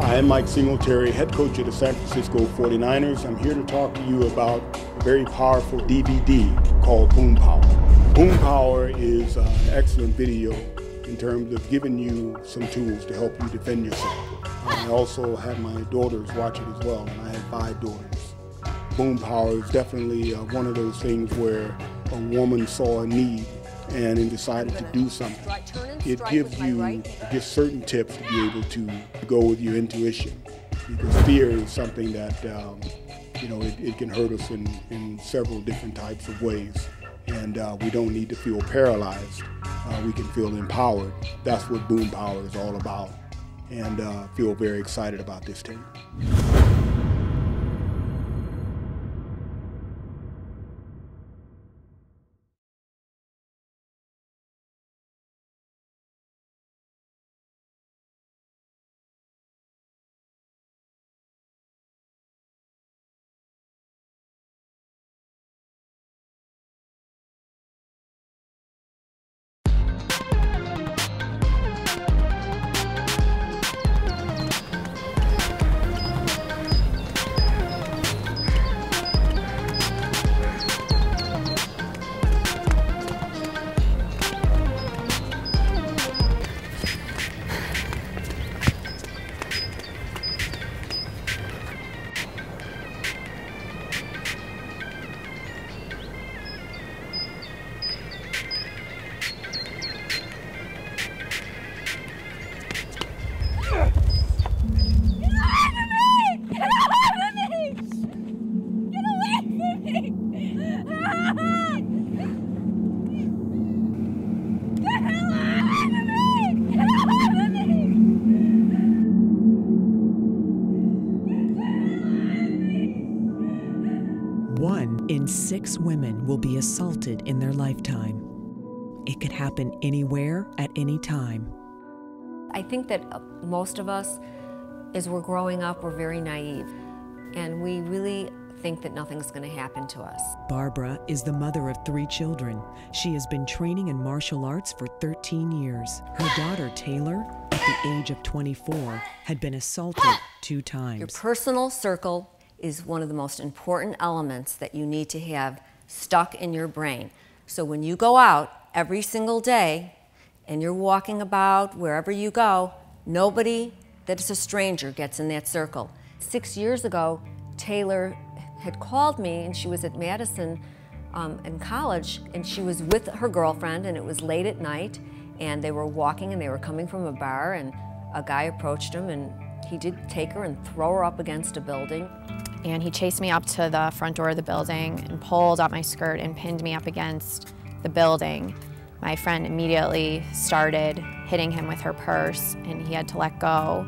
I'm Mike Singletary, head coach of the San Francisco 49ers. I'm here to talk to you about a very powerful DVD called BoomPower. BoomPower is an excellent video in terms of giving you some tools to help you defend yourself. I also had my daughters watch it as well, and I have 5 daughters. BoomPower is definitely one of those things where a woman saw a need and then decided to do something. It gives you just certain tips to be able to go with your intuition, because fear is something that it can hurt us in several different types of ways, and we don't need to feel paralyzed. We can feel empowered. That's what BoomPower is all about, and feel very excited about this tape. One in 6 women will be assaulted in their lifetime. It could happen anywhere, at any time. I think that most of us, as we're growing up, we're very naive, and we really think that nothing's going to happen to us. Barbara is the mother of 3 children. She has been training in martial arts for 13 years. Her daughter, Taylor, at the age of 24, had been assaulted 2 times. Your personal circle is one of the most important elements that you need to have stuck in your brain. So when you go out every single day and you're walking about wherever you go, nobody that is a stranger gets in that circle. 6 years ago, Taylor had called me, and she was at Madison in college, and she was with her girlfriend, and it was late at night, and they were walking and they were coming from a bar, and a guy approached him, and he did take her and throw her up against a building. And he chased me up to the front door of the building and pulled up my skirt and pinned me up against the building. My friend immediately started hitting him with her purse, and he had to let go.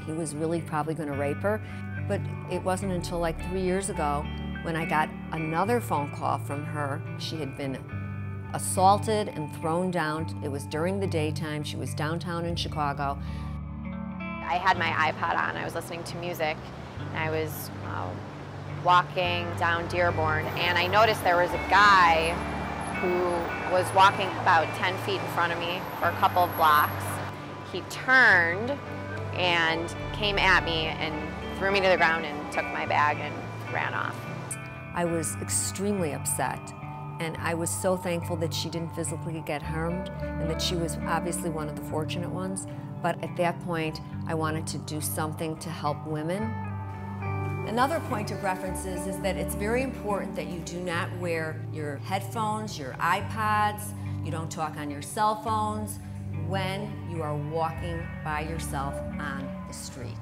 He was really probably going to rape her, but it wasn't until like 3 years ago when I got another phone call from her. She had been assaulted and thrown down. It was during the daytime. She was downtown in Chicago. I had my iPod on. I was listening to music, and I was walking down Dearborn, and I noticed there was a guy who was walking about 10 feet in front of me for a couple of blocks. He turned and came at me and threw me to the ground and took my bag and ran off. I was extremely upset, and I was so thankful that she didn't physically get harmed and that she was obviously one of the fortunate ones. But at that point, I wanted to do something to help women. Another point of reference is that it's very important that you do not wear your headphones, your iPods, you don't talk on your cell phones when you are walking by yourself on the street.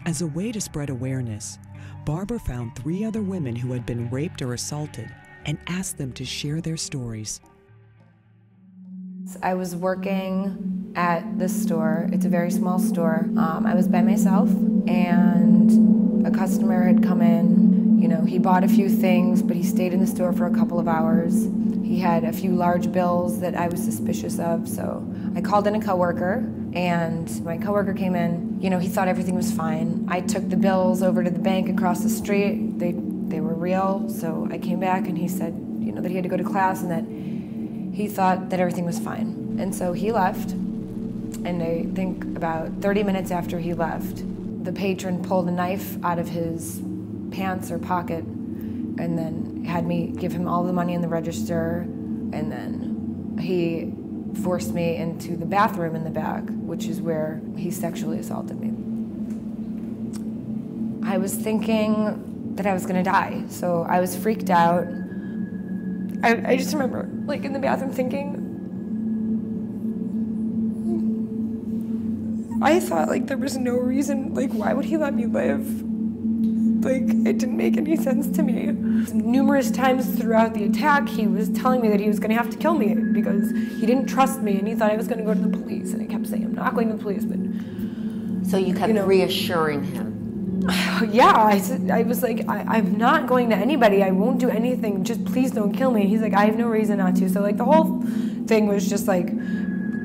As a way to spread awareness, Barbara found 3 other women who had been raped or assaulted and asked them to share their stories. I was working at this store. It's a very small store. I was by myself, and a customer had come in. You know, he bought a few things, but he stayed in the store for a couple of hours. He had a few large bills that I was suspicious of, so I called in a coworker, and my coworker came in. You know, he thought everything was fine. I took the bills over to the bank across the street. They were real, so I came back, and he said, you know, that he had to go to class and that he thought that everything was fine. And so he left, And I think about 30 minutes after he left, the patron pulled a knife out of his pants or pocket and then had me give him all the money in the register, and then he forced me into the bathroom in the back, which is where he sexually assaulted me. I was thinking that I was gonna die, so I was freaked out. I just remember, like, in the bathroom thinking, I thought, like, there was no reason, like, why would he let me live? Like, it didn't make any sense to me. Numerous times throughout the attack, he was telling me that he was gonna have to kill me because he didn't trust me and he thought I was gonna go to the police. And I kept saying, I'm not going to the police, but... So you kept reassuring him? Yeah, I was like, I'm not going to anybody. I won't do anything. Just please don't kill me. And he's like, I have no reason not to. So, like, the whole thing was just, like,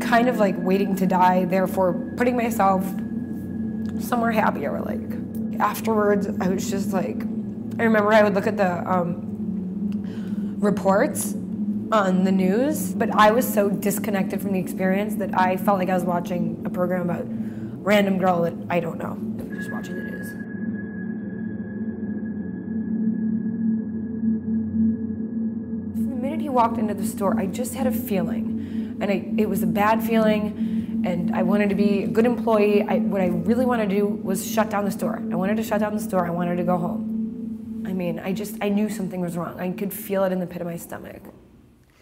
kind of like waiting to die, therefore putting myself somewhere happier. Like, afterwards, I was just like, I remember I would look at the reports on the news, but I was so disconnected from the experience that I felt like I was watching a program about a random girl that I don't know. I was just watching the news. From the minute he walked into the store, I just had a feeling, and it was a bad feeling, and I wanted to be a good employee. What I really wanted to do was shut down the store. I wanted to shut down the store. I wanted to go home. I mean, I knew something was wrong. I could feel it in the pit of my stomach.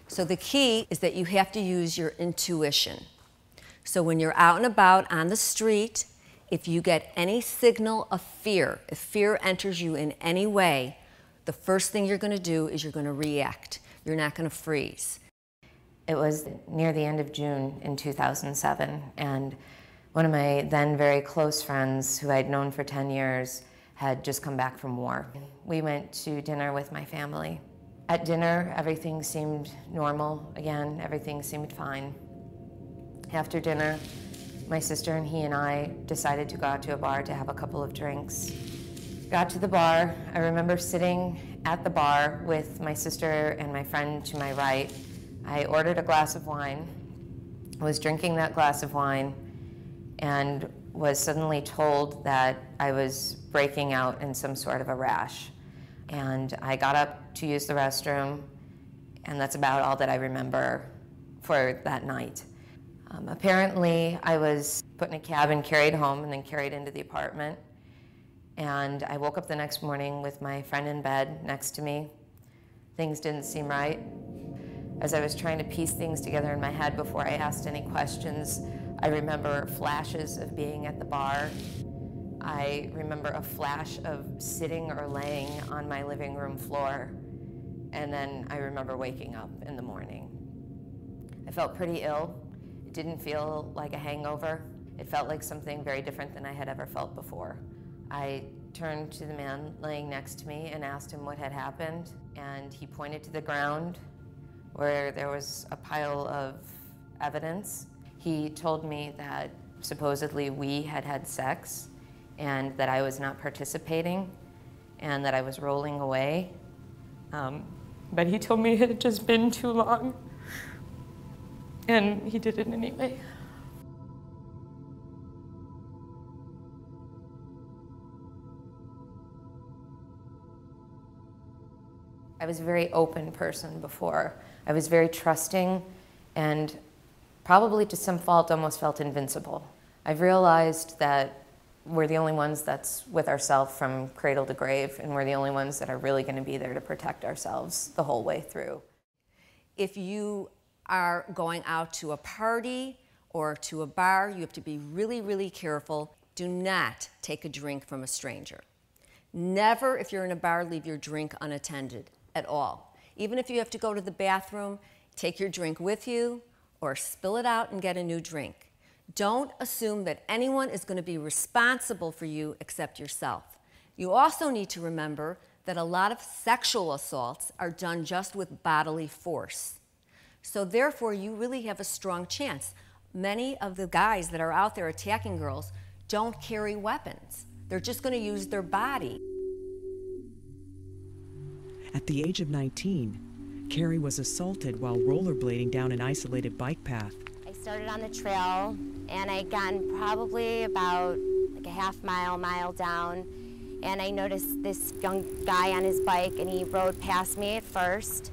So the key is that you have to use your intuition. So when you're out and about on the street, if you get any signal of fear, if fear enters you in any way, the first thing you're going to do is you're going to react. You're not going to freeze. It was near the end of June in 2007, and one of my then very close friends, who I'd known for 10 years, had just come back from war. We went to dinner with my family. At dinner, everything seemed normal again. Everything seemed fine. After dinner, my sister and he and I decided to go out to a bar to have a couple of drinks. Got to the bar. I remember sitting at the bar with my sister and my friend to my right. I ordered a glass of wine. I was drinking that glass of wine and was suddenly told that I was breaking out in some sort of a rash. And I got up to use the restroom, and that's about all that I remember for that night. Apparently, I was put in a cab and carried home and then carried into the apartment. And I woke up the next morning with my friend in bed next to me. Things didn't seem right. As I was trying to piece things together in my head before I asked any questions, I remember flashes of being at the bar. I remember a flash of sitting or laying on my living room floor. And then I remember waking up in the morning. I felt pretty ill. It didn't feel like a hangover. It felt like something very different than I had ever felt before. I turned to the man laying next to me and asked him what had happened, and he pointed to the ground where there was a pile of evidence. He told me that supposedly we had had sex and that I was not participating and that I was rolling away. But he told me it had just been too long, and he did it anyway. I was a very open person before. I was very trusting and probably to some fault almost felt invincible. I've realized that we're the only ones that's with ourselves from cradle to grave, and we're the only ones that are really going to be there to protect ourselves the whole way through. If you are going out to a party or to a bar, you have to be really, really careful. Do not take a drink from a stranger. Never, if you're in a bar, leave your drink unattended at all. Even if you have to go to the bathroom, take your drink with you or spill it out and get a new drink. Don't assume that anyone is going to be responsible for you except yourself. You also need to remember that a lot of sexual assaults are done just with bodily force. So therefore, you really have a strong chance. Many of the guys that are out there attacking girls don't carry weapons. They're just going to use their body. At the age of 19, Carrie was assaulted while rollerblading down an isolated bike path. I started on the trail and I'd gotten probably about like a half mile down, and I noticed this young guy on his bike, and he rode past me at first,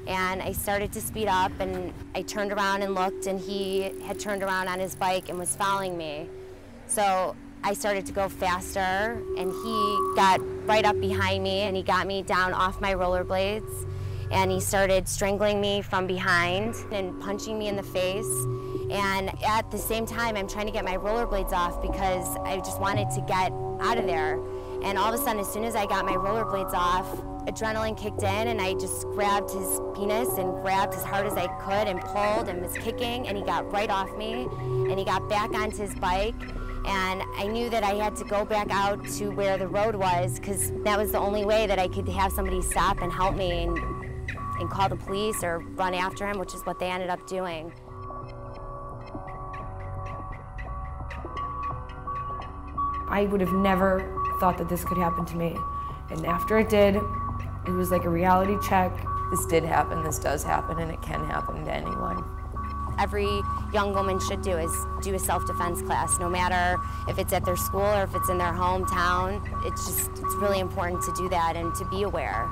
and I started to speed up, and I turned around and looked, and he had turned around on his bike and was following me. So I started to go faster, and he got right up behind me, and he got me down off my rollerblades, and he started strangling me from behind and punching me in the face. And at the same time, I'm trying to get my rollerblades off because I just wanted to get out of there. And all of a sudden, as soon as I got my rollerblades off, adrenaline kicked in, and I just grabbed his penis and grabbed as hard as I could and pulled and was kicking, and he got right off me, and he got back onto his bike. And I knew that I had to go back out to where the road was, because that was the only way that I could have somebody stop and help me and call the police or run after him, which is what they ended up doing. I would have never thought that this could happen to me. And after it did, it was like a reality check. This did happen, this does happen, and it can happen to anyone. Every young woman should do is do a self-defense class, no matter if it's at their school or if it's in their hometown. It's really important to do that and to be aware.